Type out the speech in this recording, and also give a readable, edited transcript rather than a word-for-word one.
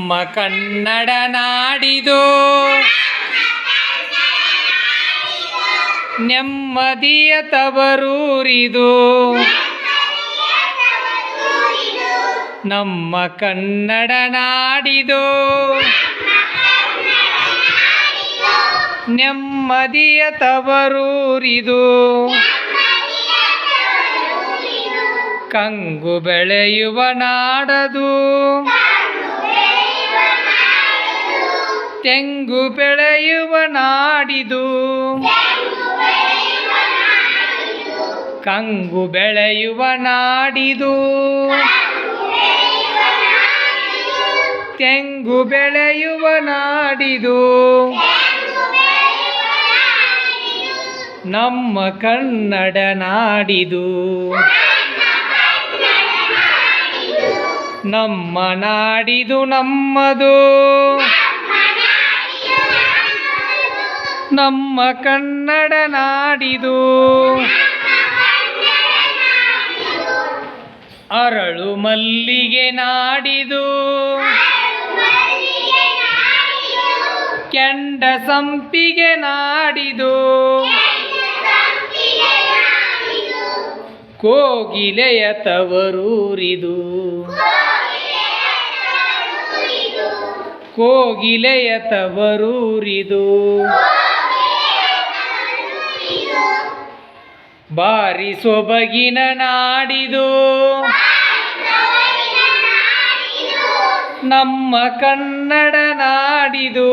ನಮ್ಮ ಕನ್ನಡ ನಾಡಿದು ನೆಮ್ಮದಿಯ ತವರೂರಿದು. ನಮ್ಮ ಕನ್ನಡ ನಾಡಿದು ನೆಮ್ಮದಿಯ ತವರೂರಿದು. ಕಂಗು ಬೆಳೆಯುವ ನಾಡದು, ತೆಂಗು ಬೆಳೆಯುವ ನಾಡಿದು. ಕಂಗು ಬೆಳೆಯುವ ನಾಡಿದು, ತೆಂಗು ಬೆಳೆಯುವ ನಾಡಿದು. ನಮ್ಮ ಕನ್ನಡ ನಾಡಿದು. ನಮ್ಮ ನಾಡಿದು ನಮ್ಮದು, ನಮ್ಮ ಕನ್ನಡ ನಾಡಿದು. ಅರಳು ಮಲ್ಲಿಗೆ ನಾಡಿದು, ಕೆಂಡ ಸಂಪಿಗೆ ನಾಡಿದು. ಕೋಗಿಲೆಯ ತವರೂರಿದು, ಕೋಗಿಲೆಯ ತವರೂರಿದು. ಬಾರಿ ಸೊಬಗಿನ ನಾಡಿದು, ನಮ್ಮ ಕನ್ನಡ ನಾಡಿದು.